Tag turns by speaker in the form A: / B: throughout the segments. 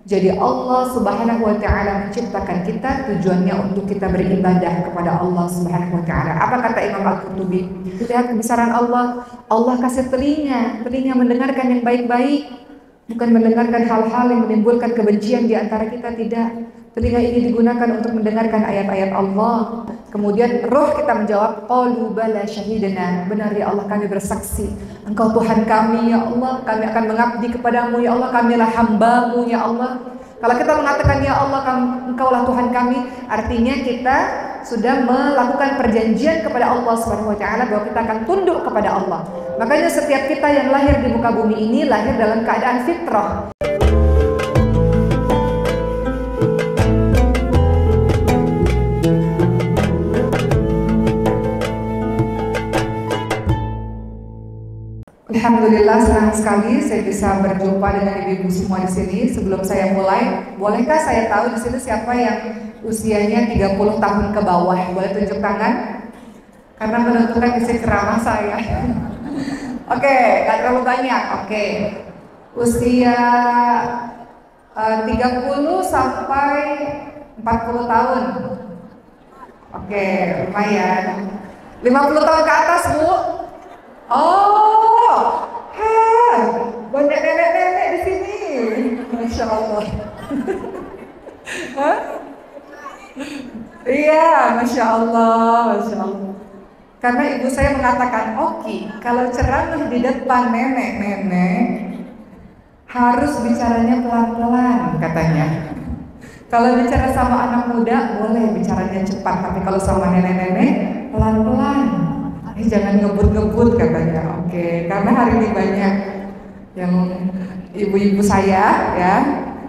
A: Jadi Allah Subhanahu wa taala menciptakan kita tujuannya untuk kita beribadah kepada Allah Subhanahu wa taala. Apa kata Imam Al-Qurtubi? Lihat kebesaran Allah. Allah kasih telinga mendengarkan yang baik-baik, bukan mendengarkan hal-hal yang menimbulkan kebencian di antara kita, tidak. Telinga ini digunakan untuk mendengarkan ayat-ayat Allah. Kemudian roh kita menjawab, qalu bala syahidna. Benar ya Allah, kami bersaksi Engkau Tuhan kami ya Allah, kami akan mengabdi kepadamu ya Allah, kamilah hambamu ya Allah. Kalau kita mengatakan ya Allah, Engkaulah Tuhan kami, artinya kita sudah melakukan perjanjian kepada Allah Subhanahu wa taala bahwa kita akan tunduk kepada Allah. Makanya setiap kita yang lahir di muka bumi ini lahir dalam keadaan fitrah. Alhamdulillah, senang sekali saya bisa berjumpa dengan ibu-ibu semua di sini. Sebelum saya mulai, bolehkah saya tahu di sini siapa yang usianya 30 tahun ke bawah? Boleh tunjuk tangan? Karena menentukan isi ceramah saya. Oke, gak terlalu banyak. Oke. Usia 30 sampai 40 tahun. Oke, lumayan. 50 tahun ke atas, Bu? Oh, banyak nenek-nenek di sini, Masya Allah. Hah? Iya, Masya Allah, Masya Allah. Karena ibu saya mengatakan, Oki, kalau ceramah di depan nenek-nenek harus bicaranya pelan-pelan, katanya. Kalau bicara sama anak muda boleh bicaranya cepat, tapi kalau sama nenek-nenek pelan-pelan. Jangan ngebut-ngebut, katanya. Oke, karena hari ini banyak yang ibu-ibu saya ya,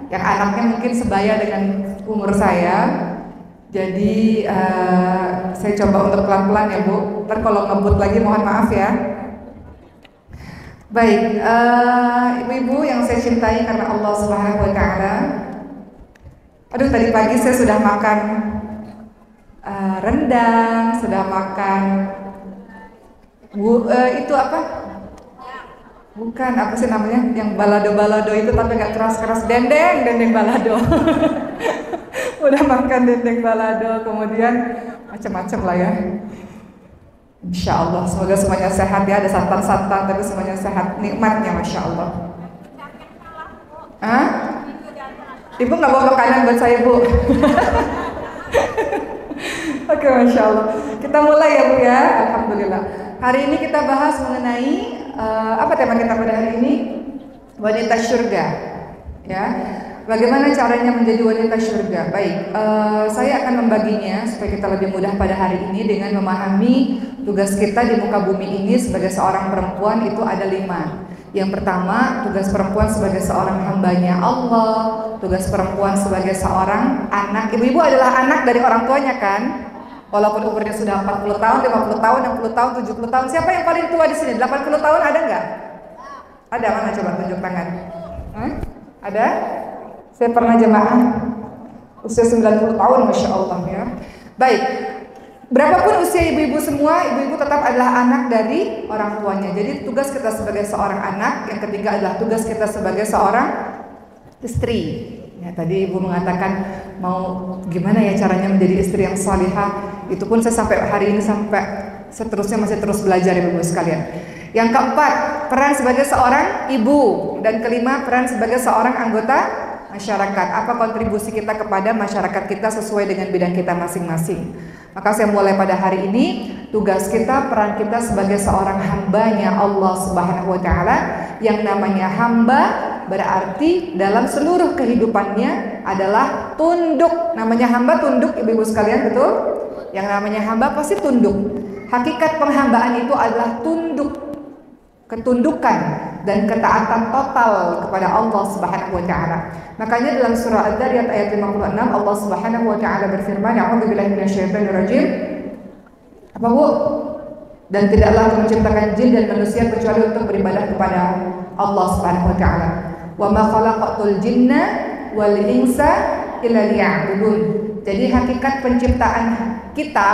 A: yang anaknya mungkin sebaya dengan umur saya. Jadi saya coba untuk pelan-pelan ya Bu. Ntar kalau ngebut lagi mohon maaf ya. Baik, ibu-ibu yang saya cintai karena Allah Subhanahu wa taala. Aduh, tadi pagi saya sudah makan rendang, sudah makan itu apa? Bukan, apa sih namanya? Yang balado-balado itu tapi gak keras-keras. Dendeng balado. Udah makan dendeng balado, kemudian macam-macam lah ya. Insya Allah, semoga semuanya sehat ya. Ada santan-santan tapi semuanya sehat. Nikmatnya Masya Allah. Hah? Ibu gak bawa makanan buat saya, Bu? Oke, Masya Allah. Kita mulai ya Bu ya. Alhamdulillah. Hari ini kita bahas mengenai apa tema kita pada hari ini? Wanita surga. Ya, bagaimana caranya menjadi wanita surga? Baik, saya akan membaginya supaya kita lebih mudah pada hari ini dengan memahami tugas kita di muka bumi ini sebagai seorang perempuan itu ada 5. Yang pertama, tugas perempuan sebagai seorang hambanya Allah. Tugas perempuan sebagai seorang anak. Ibu-ibu adalah anak dari orang tuanya kan? Walaupun umurnya sudah 40 tahun, 50 tahun, 60 tahun, 70 tahun. Siapa yang paling tua di sini? 80 tahun ada nggak? Ada, mana coba tunjuk tangan. Ada? Saya pernah jemaah usia 90 tahun, Masya Allah ya. Baik, berapapun usia ibu-ibu semua, ibu-ibu tetap adalah anak dari orang tuanya. Jadi tugas kita sebagai seorang anak. Yang ketiga adalah tugas kita sebagai seorang istri. Ya, tadi ibu mengatakan mau gimana ya caranya menjadi istri yang salihah. Itu pun saya sampai hari ini sampai seterusnya masih terus belajar ibu sekalian. Yang keempat, peran sebagai seorang ibu. Dan kelima, peran sebagai seorang anggota masyarakat. Apa kontribusi kita kepada masyarakat kita sesuai dengan bidang kita masing-masing. Maka saya mulai pada hari ini, tugas kita, peran kita sebagai seorang hambanya Allah Subhanahu wa taala. Yang namanya hamba berarti dalam seluruh kehidupannya adalah tunduk. Namanya hamba tunduk, ibu-ibu sekalian, betul? Yang namanya hamba pasti tunduk. Hakikat penghambaan itu adalah tunduk, ketundukan dan ketaatan total kepada Allah Subhanahu wa taala. Makanya dalam surah Ad-Dzariyat ayat 56 Allah Subhanahu wa taala berfirman, "A'udzubillahi minasyaitonirrajim." Apa Bu? Dan tidaklah Aku menciptakan jin dan manusia kecuali untuk beribadah kepada Allah Subhanahu wa taala. "Wa ma khalaqatul jinna wal insa illa liya'budun." Jadi hakikat penciptaan kita,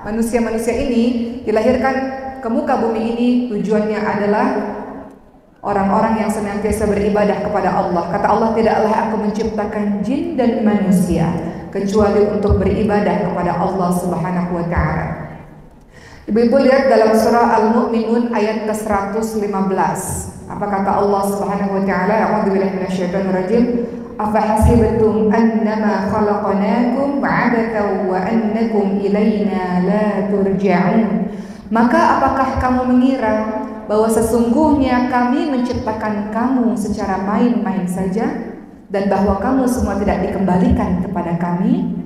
A: manusia-manusia ini dilahirkan ke muka bumi ini tujuannya adalah orang-orang yang senantiasa beribadah kepada Allah. Kata Allah, tidaklah aku menciptakan jin dan manusia kecuali untuk beribadah kepada Allah Subhanahu wa taala. Ibu-ibu lihat dalam surah Al-Mu'minun ayat ke-115. Apa kata Allah Subhanahu wa taala? A'udzubillahi minasyaitonir rajim. Afahasibtum annama khalaqnakum 'abathan wa annakum ilaina la turja'un. Maka apakah kamu mengira bahwa sesungguhnya kami menciptakan kamu secara main-main saja dan bahwa kamu semua tidak dikembalikan kepada kami?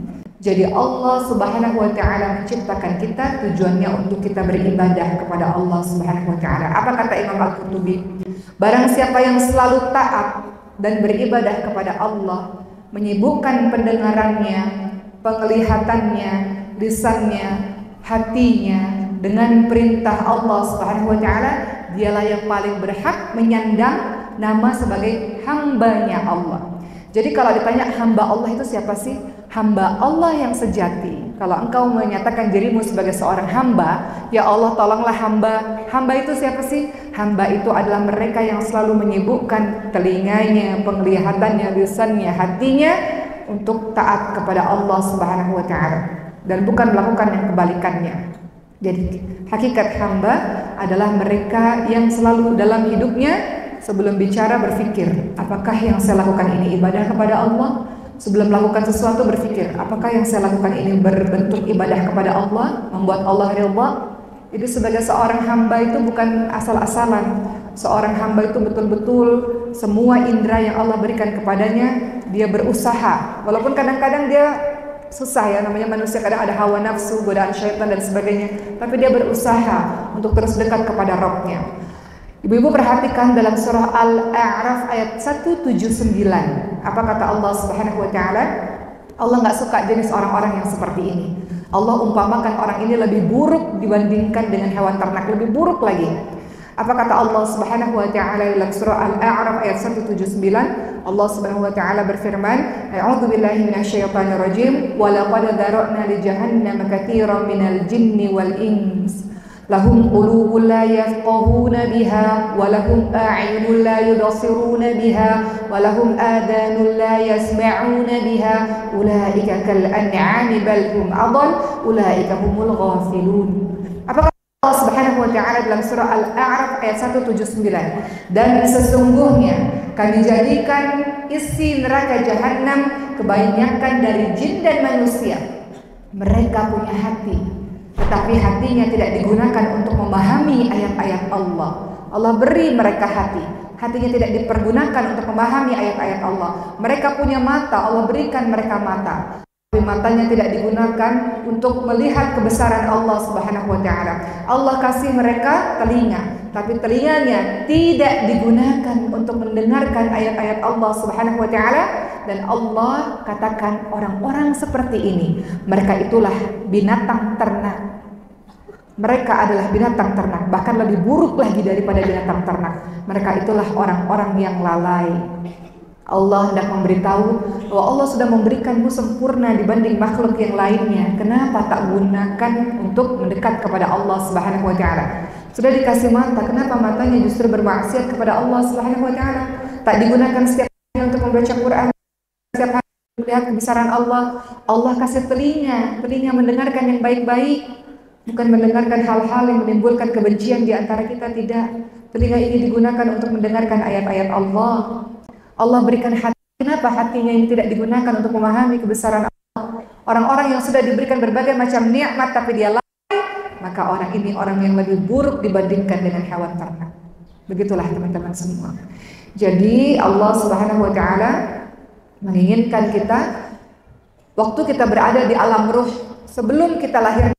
A: Jadi Allah Subhanahu wa taala menciptakan kita tujuannya untuk kita beribadah kepada Allah Subhanahu wa taala. Apa kata Imam Al-Qurtubi? Barang siapa yang selalu taat dan beribadah kepada Allah, menyibukkan pendengarannya, penglihatannya, lisannya, hatinya dengan perintah Allah Subhanahu wa taala, dialah yang paling berhak menyandang nama sebagai hambanya Allah. Jadi kalau ditanya hamba Allah itu siapa sih? Hamba Allah yang sejati. Kalau engkau menyatakan dirimu sebagai seorang hamba, ya Allah tolonglah hamba. Hamba itu siapa sih? Hamba itu adalah mereka yang selalu menyibukkan telinganya, penglihatannya, lisannya, hatinya untuk taat kepada Allah Subhanahu wa taala dan bukan melakukan yang kebalikannya. Jadi hakikat hamba adalah mereka yang selalu dalam hidupnya sebelum bicara berpikir, apakah yang saya lakukan ini ibadah kepada Allah? Sebelum melakukan sesuatu berpikir, apakah yang saya lakukan ini berbentuk ibadah kepada Allah, membuat Allah ridha? Jadi sebagai seorang hamba itu bukan asal-asalan. Seorang hamba itu betul-betul semua indera yang Allah berikan kepadanya, dia berusaha. Walaupun kadang-kadang dia susah ya, namanya manusia kadang ada hawa nafsu, godaan syaitan dan sebagainya, tapi dia berusaha untuk terus dekat kepada Rabb-Nya. Ibu-ibu perhatikan dalam surah Al-A'raf ayat 179. Apa kata Allah Subhanahu wa taala? Allah nggak suka jenis orang-orang yang seperti ini. Allah umpamakan orang ini lebih buruk dibandingkan dengan hewan ternak, lebih buruk lagi. Apa kata Allah Subhanahu wa taala dalam surah Al-A'raf ayat 179? Allah Subhanahu wa taala berfirman, "A'udzubillahi minasyaitonir rajim. Wa laqad dzara'na li jahannam katsiran minal jinni wal ins. Lahum qulubun la yafqahuna biha wa lahum a'yunun la yubsiruna biha wa lahum adhanun la yasma'una biha ulaika kal an'ami bal hum adall ulaika humul ghafilun." Apa kata Allah Subhanahu wa taala dalam surah Al-A'raf ayat 179? Dan sesungguhnya kami jadikan isi neraka jahanam kebanyakan dari jin dan manusia. Mereka punya hati, tetapi hatinya tidak digunakan untuk memahami ayat-ayat Allah. Allah beri mereka hati, hatinya tidak dipergunakan untuk memahami ayat-ayat Allah. Mereka punya mata, Allah berikan mereka mata, tapi matanya tidak digunakan untuk melihat kebesaran Allah Subhanahu wa taala. Allah kasih mereka telinga, tapi telinganya tidak digunakan untuk mendengarkan ayat-ayat Allah Subhanahu wa taala. Dan Allah katakan orang-orang seperti ini, mereka itulah binatang ternak. Mereka adalah binatang ternak, bahkan lebih buruk lagi daripada binatang ternak. Mereka itulah orang-orang yang lalai. Allah hendak memberitahu bahwa Allah sudah memberikanmu sempurna dibanding makhluk yang lainnya. Kenapa tak gunakan untuk mendekat kepada Allah Subhanahu wa taala? Sudah dikasih mata, kenapa matanya justru bermaksiat kepada Allah Subhanahu wa taala? Tak digunakan setiap hari untuk membaca Quran, setiap hari melihat kebesaran Allah. Allah kasih telinga mendengarkan yang baik-baik, bukan mendengarkan hal-hal yang menimbulkan kebencian di antara kita, tidak. Telinga ini digunakan untuk mendengarkan ayat-ayat Allah. Allah berikan hati, kenapa hatinya ini tidak digunakan untuk memahami kebesaran Allah? Orang-orang yang sudah diberikan berbagai macam nikmat tapi dia lalai, maka orang ini orang yang lebih buruk dibandingkan dengan hewan ternak. Begitulah teman-teman semua. Jadi Allah Subhanahu wa taala menginginkan kita waktu kita berada di alam ruh, sebelum kita lahir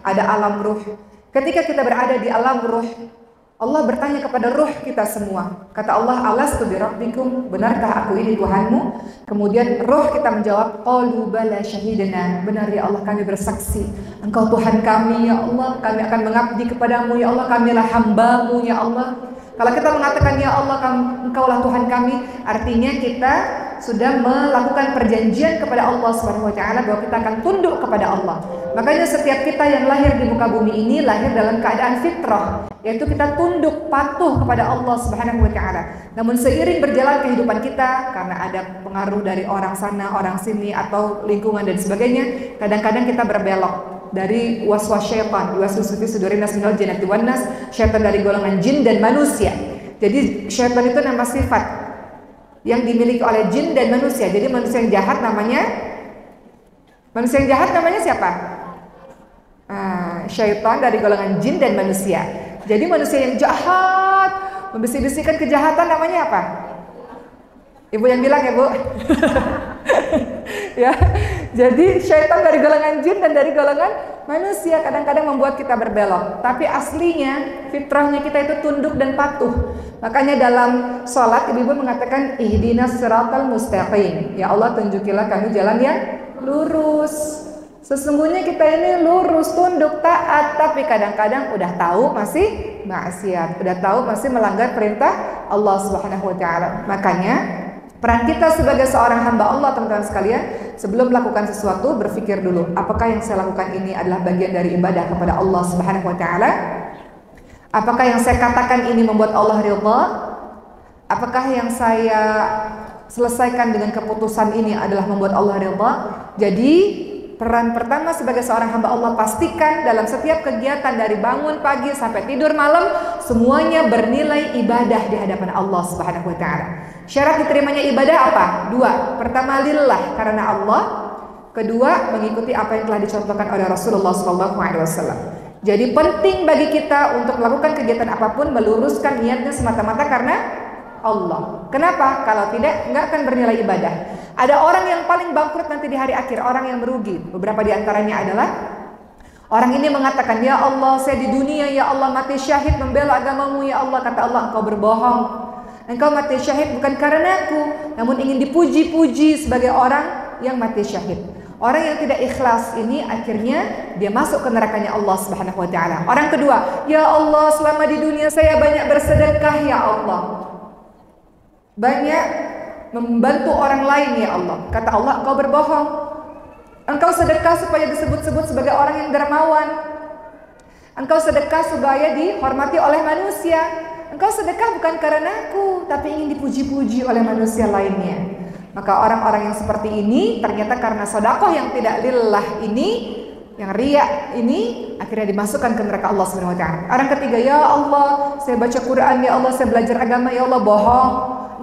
A: ada alam ruh. Ketika kita berada di alam ruh, Allah bertanya kepada ruh kita semua. Kata Allah, "Alastu bi rabbikum?" Benarkah aku ini Tuhanmu? Kemudian ruh kita menjawab, "Qalu bala syahidna." Benar ya Allah, kami bersaksi Engkau Tuhan kami ya Allah. Kami akan mengabdi kepadamu ya Allah. Kamilah hambamu ya Allah. Kalau kita mengatakan ya Allah Engkaulah Tuhan kami, artinya kita sudah melakukan perjanjian kepada Allah Subhanahu wa taala bahwa kita akan tunduk kepada Allah. Makanya setiap kita yang lahir di muka bumi ini lahir dalam keadaan fitrah, yaitu kita tunduk patuh kepada Allah Subhanahu wa taala. Namun seiring berjalan kehidupan kita, karena ada pengaruh dari orang sana, orang sini atau lingkungan dan sebagainya, kadang-kadang kita berbelok dari waswas syaitan, waswas fi sudurin nas minal jinnati wan nas, syaitan dari golongan jin dan manusia. Jadi syaitan itu nama sifat yang dimiliki oleh jin dan manusia. Jadi manusia yang jahat namanya siapa? Syaitan dari golongan jin dan manusia. Jadi manusia yang jahat, membisik-bisikkan kejahatan namanya apa? Ibu yang bilang ya Bu. Ya, jadi syaitan dari golongan jin dan dari golongan manusia kadang-kadang membuat kita berbelok. Tapi aslinya fitrahnya kita itu tunduk dan patuh. Makanya dalam sholat ibu-ibu mengatakan ihdinas siratal mustaqim. Ya Allah, tunjukilah kami jalan yang lurus. Sesungguhnya kita ini lurus, tunduk, taat, tapi kadang-kadang udah tahu masih maksiat, udah tahu masih melanggar perintah Allah Subhanahu wa taala. Makanya peran kita sebagai seorang hamba Allah, teman-teman sekalian, sebelum melakukan sesuatu berpikir dulu, apakah yang saya lakukan ini adalah bagian dari ibadah kepada Allah Subhanahu wa taala? Apakah yang saya katakan ini membuat Allah ridha? Apakah yang saya selesaikan dengan keputusan ini adalah membuat Allah ridha? Jadi peran pertama sebagai seorang hamba Allah, pastikan dalam setiap kegiatan dari bangun pagi sampai tidur malam semuanya bernilai ibadah di hadapan Allah Subhanahu wa taala. Syarat diterimanya ibadah apa? Dua. Pertama lillah, karena Allah. Kedua, mengikuti apa yang telah dicontohkan oleh Rasulullah SAW. Jadi penting bagi kita untuk melakukan kegiatan apapun meluruskan niatnya semata-mata karena Allah. Kenapa? Kalau tidak, nggak akan bernilai ibadah. Ada orang yang paling bangkrut nanti di hari akhir, orang yang merugi. Beberapa di antaranya adalah orang ini mengatakan, ya Allah, saya di dunia, ya Allah, mati syahid membela agamamu, ya Allah. Kata Allah, engkau berbohong. Engkau mati syahid bukan karena aku, namun ingin dipuji-puji sebagai orang yang mati syahid. Orang yang tidak ikhlas ini akhirnya dia masuk ke nerakanya Allah Subhanahu wa taala. Orang kedua, ya Allah, selama di dunia saya banyak bersedekah, ya Allah. Banyak membantu orang lain, ya Allah. Kata Allah, engkau berbohong. Engkau sedekah supaya disebut-sebut sebagai orang yang dermawan. Engkau sedekah supaya dihormati oleh manusia. Engkau sedekah bukan karena aku, tapi ingin dipuji-puji oleh manusia lainnya. Maka orang-orang yang seperti ini ternyata karena sedekah yang tidak lillah ini, yang riya ini, akhirnya dimasukkan ke neraka Allah Subhanahu wa taala. Orang ketiga, ya Allah, saya baca Quran, ya Allah, saya belajar agama, ya Allah. Bohong.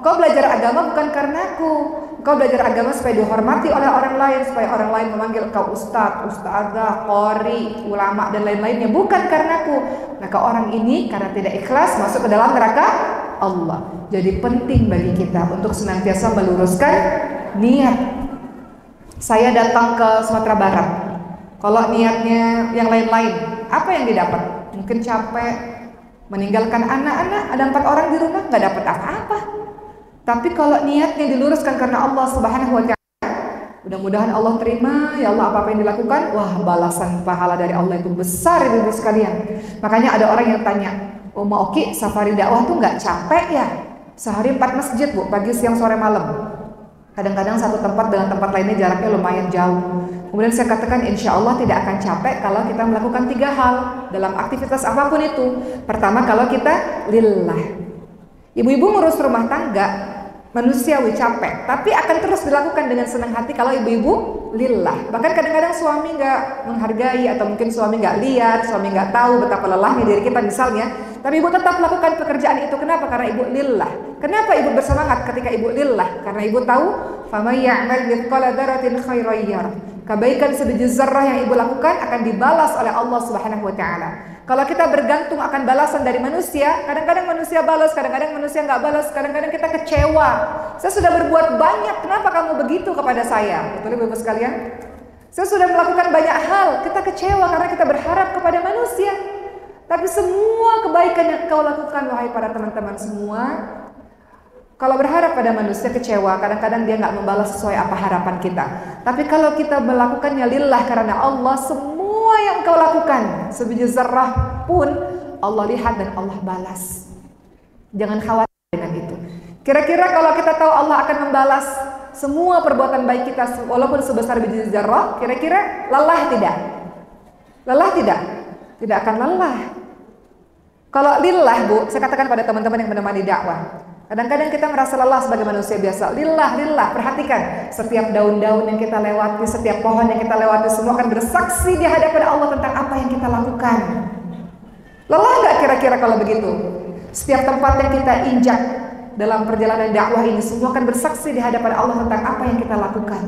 A: Engkau belajar agama bukan karena aku. Engkau belajar agama supaya dihormati oleh orang lain, supaya orang lain memanggil engkau ustaz, ustazah, qori, ulama dan lain-lainnya, bukan karena aku. Maka orang ini karena tidak ikhlas masuk ke dalam neraka Allah. Jadi penting bagi kita untuk senantiasa meluruskan niat. Saya datang ke Sumatera Barat. Kalau niatnya yang lain-lain, apa yang didapat? Mungkin capek, meninggalkan anak-anak, ada 4 orang di rumah, nggak dapat apa-apa. Tapi kalau niatnya diluruskan karena Allah Subhanahu wa taala, mudah-mudahan Allah terima, ya Allah, apa yang dilakukan, wah, balasan pahala dari Allah itu besar, ibu-ibu sekalian. Makanya ada orang yang tanya, oh Ma Oki, safari dakwah tuh nggak capek ya? Sehari 4 masjid Bu, pagi, siang, sore, malam. Kadang-kadang satu tempat dengan tempat lainnya jaraknya lumayan jauh. Kemudian saya katakan, insya Allah tidak akan capek kalau kita melakukan 3 hal dalam aktivitas apapun itu. Pertama, kalau kita lillah. Ibu-ibu ngurus rumah tangga manusiawi capek, tapi akan terus dilakukan dengan senang hati kalau ibu-ibu lillah. Bahkan kadang-kadang suami nggak menghargai, atau mungkin suami nggak lihat, suami nggak tahu betapa lelahnya diri kita misalnya, tapi ibu tetap melakukan pekerjaan itu. Kenapa? Karena ibu lillah. Kenapa ibu bersemangat ketika ibu lillah? Karena ibu tahu, faman ya'mal mithqala dzarratin khairan yarah. Kebaikan sebiji zarrah yang ibu lakukan akan dibalas oleh Allah Subhanahu wa taala. Kalau kita bergantung akan balasan dari manusia, kadang-kadang manusia balas, kadang-kadang manusia nggak balas, kadang-kadang kita kecewa. Saya sudah berbuat banyak, kenapa kamu begitu kepada saya? Betul Ibu sekalian? Saya sudah melakukan banyak hal, kita kecewa karena kita berharap kepada manusia. Tapi semua kebaikan yang kau lakukan, wahai para teman-teman semua, kalau berharap pada manusia kecewa, kadang-kadang dia nggak membalas sesuai apa harapan kita. Tapi kalau kita melakukannya lillah karena Allah, semua yang kau lakukan sebiji zarrah pun Allah lihat dan Allah balas. Jangan khawatir dengan itu. Kira-kira kalau kita tahu Allah akan membalas semua perbuatan baik kita walaupun sebesar biji zarrah, kira-kira lelah tidak? Lelah tidak? Tidak akan lelah. Kalau lillah Bu, saya katakan pada teman-teman yang menemani dakwah, kadang-kadang kita merasa lelah sebagai manusia biasa. Lillah, perhatikan setiap daun-daun yang kita lewati, setiap pohon yang kita lewati, semua akan bersaksi di hadapan Allah tentang apa yang kita lakukan. Lelah nggak kira-kira kalau begitu? Setiap tempat yang kita injak dalam perjalanan dakwah ini, semua akan bersaksi di hadapan Allah tentang apa yang kita lakukan.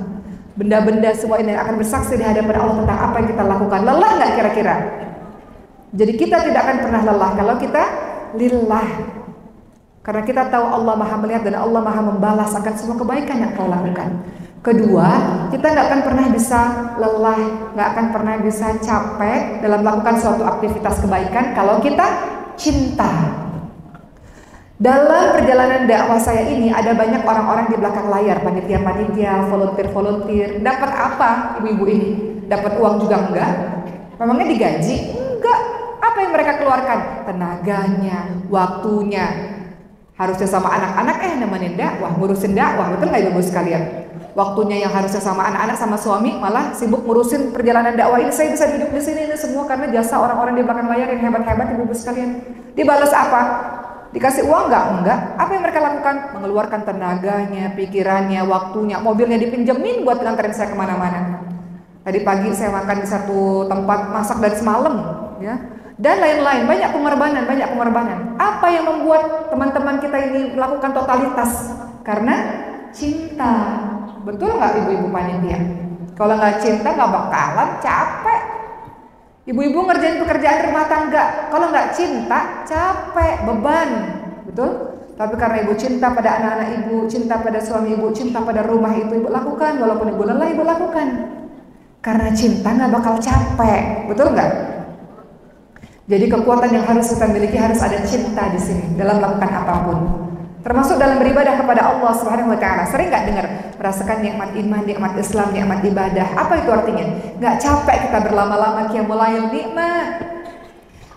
A: Benda-benda semua ini akan bersaksi di hadapan Allah tentang apa yang kita lakukan. Lelah nggak kira-kira? Jadi kita tidak akan pernah lelah kalau kita lillah. Karena kita tahu Allah Maha melihat dan Allah Maha membalas akan semua kebaikan yang kau lakukan. Kedua, kita nggak akan pernah bisa lelah, nggak akan pernah bisa capek dalam melakukan suatu aktivitas kebaikan kalau kita cinta. Dalam perjalanan dakwah saya ini ada banyak orang-orang di belakang layar, panitia-panitia, volunteer. Dapat apa ibu-ibu ini? Dapat uang juga enggak? Memangnya digaji? Enggak. Apa yang mereka keluarkan? Tenaganya, waktunya. Harusnya sama anak-anak nemenin dakwah, ngurusin dakwah, betul nggak ibu-ibu sekalian? Waktunya yang harusnya sama anak-anak sama suami malah sibuk ngurusin perjalanan dakwah ini. Saya bisa duduk di sini ini semua karena jasa orang-orang di belakang layar yang hebat-hebat ibu-ibu sekalian. Dibalas apa? Dikasih uang enggak? Apa yang mereka lakukan? Mengeluarkan tenaganya, pikirannya, waktunya, mobilnya dipinjemin buat nganterin saya kemana-mana. Tadi pagi saya makan di satu tempat, masak dari semalam, ya. Dan lain-lain, banyak pengorbanan. Apa yang membuat teman-teman kita ini melakukan totalitas? Karena cinta. Betul nggak ibu-ibu panitia? Kalau nggak cinta nggak bakalan capek. Ibu-ibu ngerjain pekerjaan rumah tangga, kalau nggak cinta capek, beban, betul? Tapi karena ibu cinta pada anak-anak ibu, cinta pada suami ibu, cinta pada rumah itu ibu lakukan, walaupun ibu lelah ibu lakukan. Karena cinta nggak bakal capek, betul nggak? Jadi kekuatan yang harus kita miliki harus ada cinta di sini dalam melakukan apapun. Termasuk dalam beribadah kepada Allah Subhanahu wa taala. Sering nggak dengar merasakan nikmat iman, nikmat Islam, nikmat ibadah? Apa itu artinya? Nggak capek kita berlama-lama qiyamul lail, nikmat.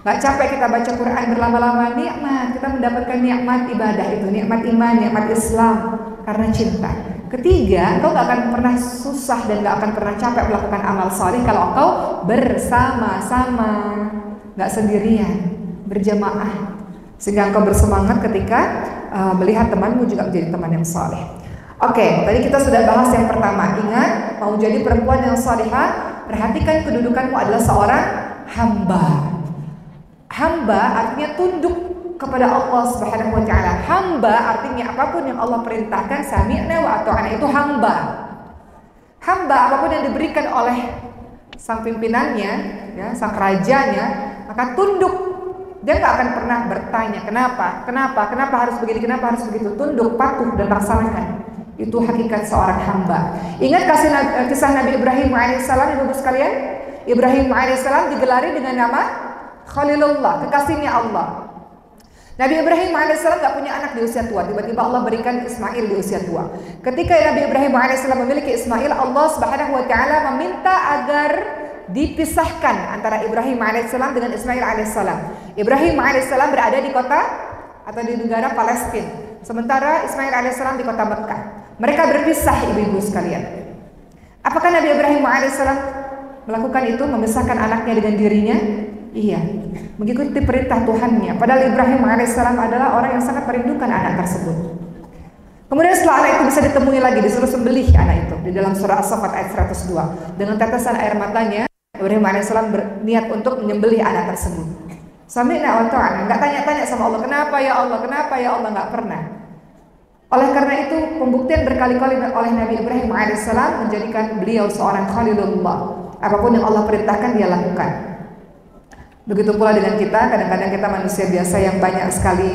A: Nggak capek kita baca Quran berlama-lama, nikmat. Kita mendapatkan nikmat ibadah itu, nikmat iman, nikmat Islam karena cinta. Ketiga, engkau nggak akan pernah susah dan nggak akan pernah capek melakukan amal saleh kalau engkau bersama-sama, nggak sendirian, berjamaah. Sehingga engkau bersemangat ketika melihat temanmu juga menjadi teman yang saleh. Oke, tadi kita sudah bahas yang pertama. Ingat, mau jadi perempuan yang salihah, perhatikan kedudukanmu adalah seorang hamba. Hamba artinya tunduk kepada Allah Subhanahu wa taala. Hamba artinya apapun yang Allah perintahkan, sami'na wa ata'na, itu hamba. Hamba apapun yang diberikan oleh sang pimpinannya, ya, sang rajanya, maka tunduk. Dia nggak akan pernah bertanya kenapa harus begini, kenapa harus begitu. Tunduk, patuh dan laksanakan. Itu hakikat seorang hamba. Ingat kisah Nabi Ibrahim alaihissalam, ibu-ibu sekalian. Ibrahim alaihissalam digelari dengan nama Khalilullah, kekasihnya Allah. Nabi Ibrahim alaihissalam gak punya anak di usia tua. Tiba-tiba Allah berikan Ismail di usia tua. Ketika Nabi Ibrahim alaihissalam memiliki Ismail, Allah Subhanahu wa taala meminta agar dipisahkan antara Ibrahim alaihissalam dengan Ismail alaihissalam. Ibrahim alaihissalam berada di kota atau di negara Palestina, sementara Ismail alaihissalam di kota Mekah. Mereka berpisah, ibu-ibu sekalian. Apakah Nabi Ibrahim alaihissalam melakukan itu, memisahkan anaknya dengan dirinya? Iya, mengikuti perintah Tuhannya. Padahal Ibrahim alaihissalam adalah orang yang sangat merindukan anak tersebut. Kemudian setelah anak itu bisa ditemui lagi, disuruh sembelih anak itu di dalam surah As-Saffat ayat 102. Dengan tetesan air matanya, Ibrahim alaihissalam berniat untuk menyembelih anak tersebut. Sami'na wa ta'na, enggak tanya-tanya sama Allah, kenapa ya Allah, enggak pernah. Oleh karena itu, pembuktian berkali-kali oleh Nabi Ibrahim alaihissalam menjadikan beliau seorang Khalilullah. Apapun yang Allah perintahkan dia lakukan. Begitu pula dengan kita, kadang-kadang kita manusia biasa yang banyak sekali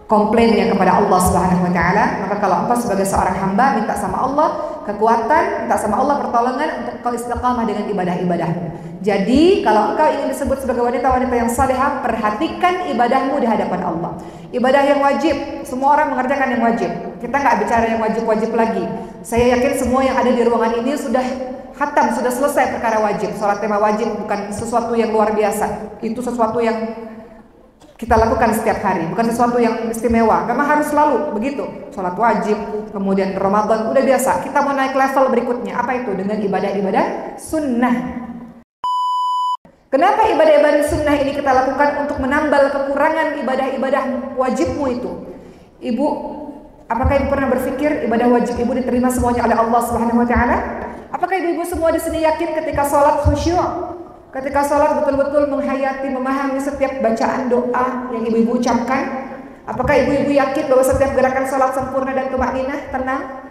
A: komplainnya kepada Allah Subhanahu wa taala. Maka kalau engkau sebagai seorang hamba minta sama Allah kekuatan, minta sama Allah pertolongan untuk kau istiqamah dengan ibadah-ibadahmu. Jadi kalau engkau ingin disebut sebagai wanita-wanita yang salihah, perhatikan ibadahmu di hadapan Allah. Ibadah yang wajib, semua orang mengerjakan yang wajib. Kita nggak bicara yang wajib-wajib lagi. Saya yakin semua yang ada di ruangan ini sudah khatam, sudah selesai perkara wajib. Sholat tema wajib bukan sesuatu yang luar biasa. Itu sesuatu yang kita lakukan setiap hari, bukan sesuatu yang istimewa. Memang harus selalu begitu. Sholat wajib, kemudian Ramadan, udah biasa. Kita mau naik level berikutnya. Apa itu? Dengan ibadah-ibadah sunnah. Kenapa ibadah-ibadah sunnah ini kita lakukan? Untuk menambal kekurangan ibadah-ibadah wajibmu itu. Ibu, apakah ibu pernah berpikir ibadah wajib ibu diterima semuanya oleh Allah Subhanahu wa taala? Apakah ibu-ibu semua di sini yakin ketika sholat khusyuk? Ketika sholat betul-betul menghayati, memahami setiap bacaan doa yang ibu-ibu ucapkan? Apakah ibu-ibu yakin bahwa setiap gerakan sholat sempurna dan tumakninah, tenang?